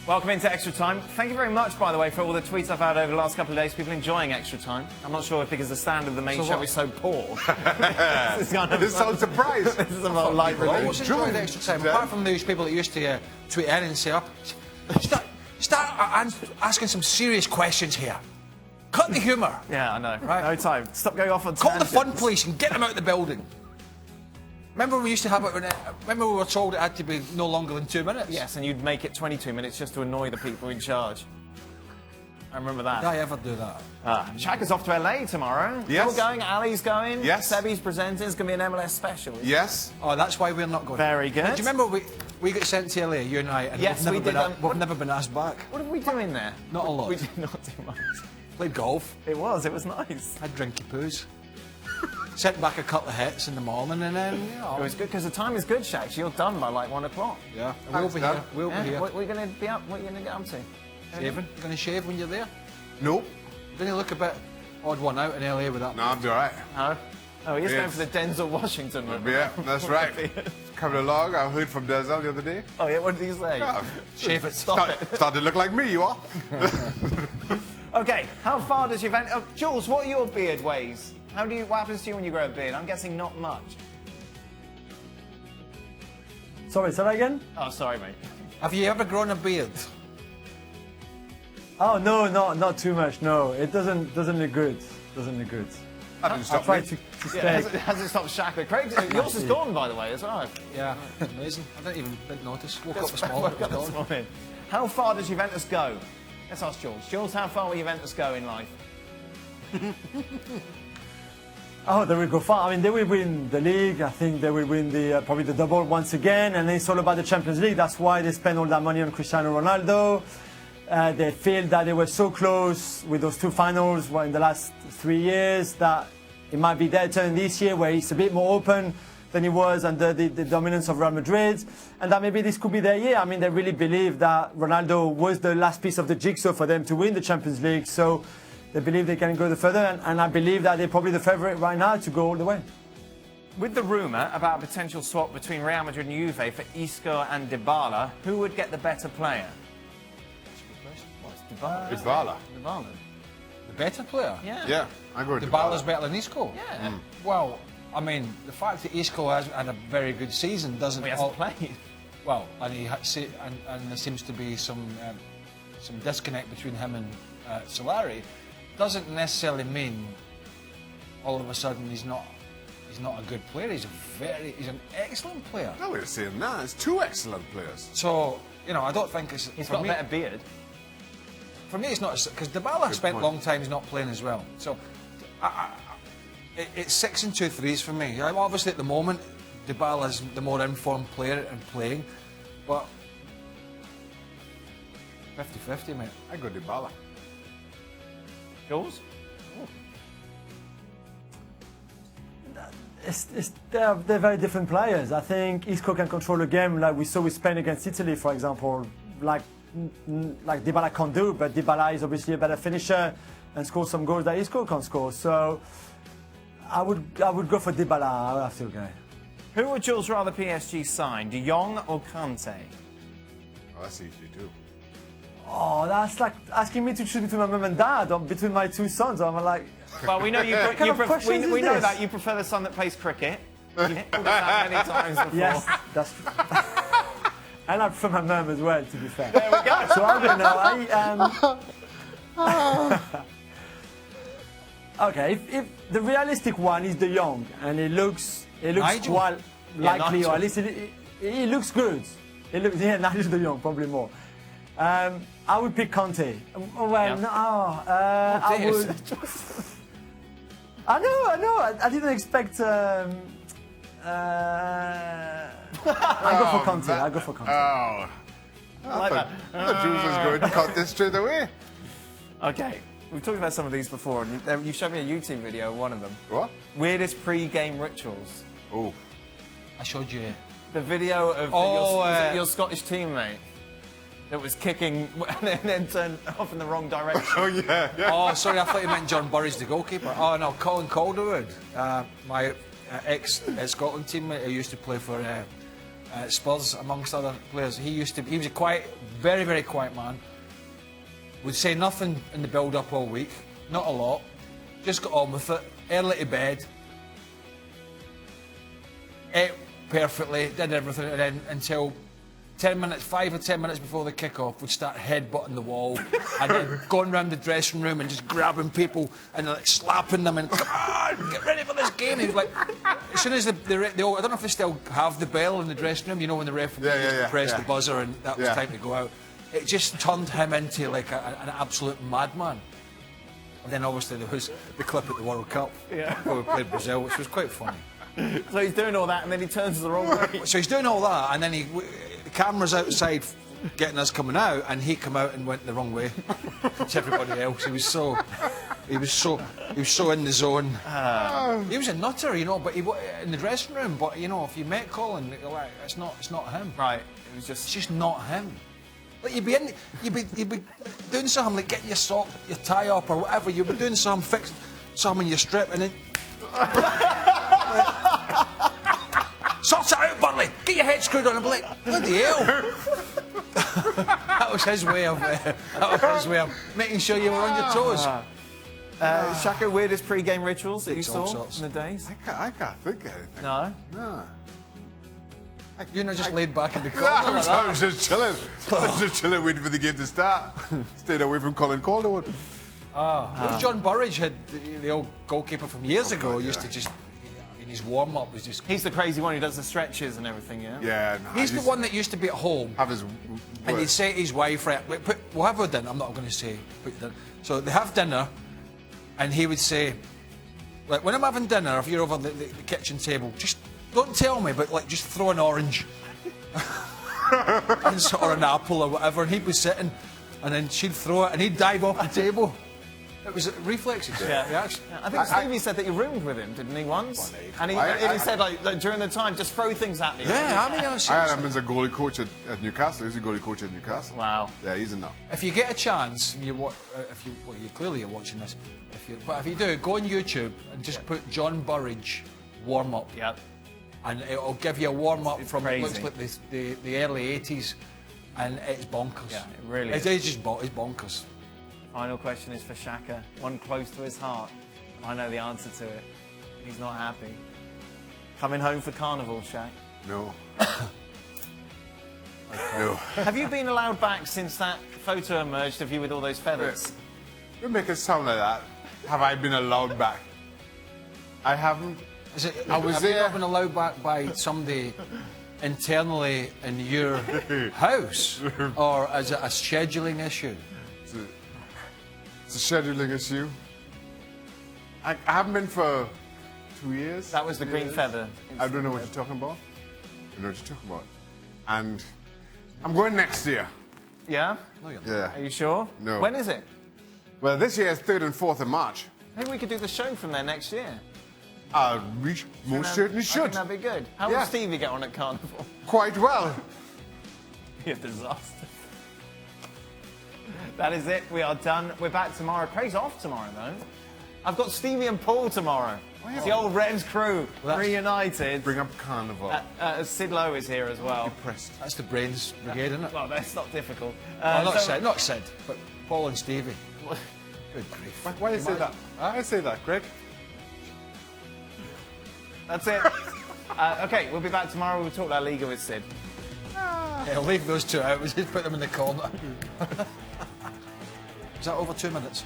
Welcome into Extra Time. Thank you very much, by the way, for all the tweets I've had over the last couple of days. People enjoying Extra Time. I'm not sure if because the standard of the main show is so poor. This sounds surprised. This is about light relief. Always enjoyed Extra Time. Apart from those people that used to tweet in and say, start asking some serious questions here. Cut the humour. Yeah, I know. Right. No time. Stop going off on Call tangents. the fun police and get them out of the building. Remember we used to have it remember we were told it had to be no longer than 2 minutes? Yes, and you'd make it 22 minutes just to annoy the people in charge. I remember that. Did I ever do that? Shaka's off to LA tomorrow. Yes. You're going, Ali's going. Yes. Sebi's presenting. It's going to be an MLS special. Yes. Oh, that's why we're not going. Very good. Do you remember we got sent to LA, you and I, and Yes, we did. we've never been asked back. What did we do in there? Not a lot. We did not do much. Played golf. It was nice. Had drinky poos. Sent back a couple of hits in the morning and then, you know. It was good because the time is good, Shaq. You're done by like 1 o'clock. Yeah, we'll be here. We'll be here. What are you going to be up? What are you going to get up to? Shaving? Going to shave when you're there? Nope. Didn't you look a bit odd one out in LA with that? No, I'm all right. No. Oh, he's going Yes. for the Denzel Washington look. Yeah, that's right. Coming along, I heard from Denzel the other day. Oh, yeah, what did he say? Yeah. Shave it. Stop it. Started to look like me, you are. Okay, how far does Juventus... Oh, Jules, what are your beard ways? What happens to you when you grow a beard? I'm guessing not much. Sorry, say that again? Oh, sorry, mate. Have you ever grown a beard? Oh no, not too much. No, it doesn't look good. Doesn't look good. That didn't I stop try me. to Yeah, stay. hasn't stopped Shaka. Craig, yours is gone, by the way, as well. Yeah, amazing. I didn't notice. Woke up this morning. Woke up this morning. How far does Juventus go? Let's ask Jules. Jules, how far will Juventus go in life? Oh, they will go far. I mean, they will win the league. I think they will win the probably the double once again. And it's all about the Champions League. That's why they spend all that money on Cristiano Ronaldo. They feel that they were so close with those two finals in the last 3 years that it might be their turn this year, where it's a bit more open than it was under the dominance of Real Madrid, and that maybe this could be their year. I mean, they really believe that Ronaldo was the last piece of the jigsaw for them to win the Champions League. So they believe they can go further, and I believe that they're probably the favourite right now to go all the way. With the rumour about a potential swap between Real Madrid and Juve for Isco and Dybala, who would get the better player? Dybala. Dybala. Dybala. The better player? Yeah. I go to Dybala's better than Isco? Yeah. Well, I mean, the fact that Isco has had a very good season doesn't... He hasn't played. Well, and there seems to be some disconnect between him and Solari. Doesn't necessarily mean all of a sudden he's not a good player. He's an excellent player. No way of saying that. It's two excellent players. So, you know, I don't think it's... He's got a better beard. For me, it's not... Because Dybala spent a long time he's not playing as well. So, it's 6 and 2 threes for me. Obviously, at the moment, Dybala's the more informed player and playing. But 50-50, mate. I go Dybala. Jules? They're very different players. I think Isco can control a game like we saw with Spain against Italy, for example, like Dybala can't do, but Dybala is obviously a better finisher and scores some goals that Isco can't score. So I would go for Dybala. I would have to go. Who would Jules rather PSG sign, De Jong or Kante? Oh, that's easy too. Oh, that's like asking me to choose between my mum and dad or between my two sons. I'm like, Well, we know you. What kind of questions is we know this? that you prefer the son that plays cricket. You've told us that many times before. yes, that's. And I prefer my mum as well, to be fair. There we go. So I don't know. Okay, if the realistic one is De Jong, and it looks Nigel. quite likely, Nigel. or at least he looks good. Nigel De Jong probably more. I would pick Kante. Well, Yeah. no, I dear. would. I know. I didn't expect. I go for Kante. I go for Kante. Oh. like that. The Jules was going to cut this straight away. Okay, we've talked about some of these before, and you showed me a YouTube video of one of them. What? Weirdest pre-game rituals. Oh. I showed you. The video of your Scottish teammate that was kicking and then turned off in the wrong direction. Oh, yeah. Oh, sorry, I thought you meant John Burridge, the goalkeeper. Oh, no, Colin Calderwood, my ex-Scotland teammate who used to play for Spurs, amongst other players. He was a quiet, very, very quiet man. Would say nothing in the build-up all week, not a lot. Just got on with it, early to bed. Ate perfectly, did everything, and then until 5 or 10 minutes before the kick-off, would start headbutting the wall and then going around the dressing room and just grabbing people and like slapping them and come on, get ready for this game. He was like, as soon as I don't know if they still have the bell in the dressing room, you know, when the referee pressed the buzzer and that was time to go out. It just turned him into like an absolute madman. And then obviously there was the clip at the World Cup where we played Brazil, which was quite funny. So he's doing all that and then he turns the wrong way. So he's doing all that and then the camera's outside getting us coming out and he came out and went the wrong way to everybody else. He was so in the zone. He was a nutter, you know, but in the dressing room. But you know, if you met Colin, like, it's not him. Right. It's just not him. Like you'd be doing something like getting your tie up or whatever. You'd be doing something, fixing something in your strip, and then sort it out, Burley. Get your head screwed on and be like, bloody hell. That was his way of making sure you were on your toes. Shaka, weirdest pre-game rituals that you saw sorts. in the days? I can't think of anything. No. No. You're not just laid back in the corner I like that. was just chilling. I was just chilling, waiting for the game to start. Stayed away from Colin Calderwood. John Burridge had the old goalkeeper from years ago. Used to just in his warm-up was just. He's the crazy one who does the stretches and everything, yeah? Yeah. No, He's the one that used to be at home. Have his. And he'd say to his wife, right, we'll have a dinner. I'm not going to say put dinner. So they have dinner, and he would say, like, when I'm having dinner, if you're over the kitchen table, just don't tell me, but like, just throw an orange or an apple or whatever. And he'd be sitting, and then she'd throw it, and he'd dive off the table. It was reflexes. Yeah. I think Stevie said that you roomed with him, didn't he, once? And he said, like, during the time, just throw things at me. Yeah, I mean, I had him as a goalie coach at Newcastle. He's a goalie coach at Newcastle. Wow. Yeah, he's enough. If you get a chance, you clearly you're watching this. But if you do, go on YouTube and just put John Burridge warm up. Yep. And it'll give you a warm up from crazy. It looks like the early 80s, and it's bonkers. Yeah, it really is. It's just it's bonkers. Final question is for Shaka, one close to his heart. I know the answer to it. He's not happy. Coming home for Carnival, Shaq? No. No. Have you been allowed back since that photo emerged of you with all those feathers? You make it sound like that. Have I been allowed back? I haven't. Have you not been allowed back by somebody internally in your house, or is it a scheduling issue? It's a scheduling issue. I haven't been for 2 years. That was the green feather. I don't know what you're talking about. I know what you're talking about. And I'm going next year. Yeah? Yeah. Are you sure? No. When is it? Well, this year is 3rd and 4th of March. Maybe we could do the show from there next year. We most certainly I should. think that'd be good. How will Stevie get on at Carnival? Quite well. Be a disaster. That is it. We are done. We're back tomorrow. Craig's off tomorrow, though. I've got Stevie and Paul tomorrow. It's the old Reds crew reunited. Bring up Carnival. Sid Lowe is here as well. Impressed. That's the Brains Brigade, isn't it? Well, that's not difficult. Not Sid, but Paul and Stevie. Good grief. Why do you say that? I say that, Greg. That's it. Okay, we'll be back tomorrow. We'll talk La Liga with Sid. Yeah, I'll leave those two out. We'll just put them in the corner. Is that over 2 minutes?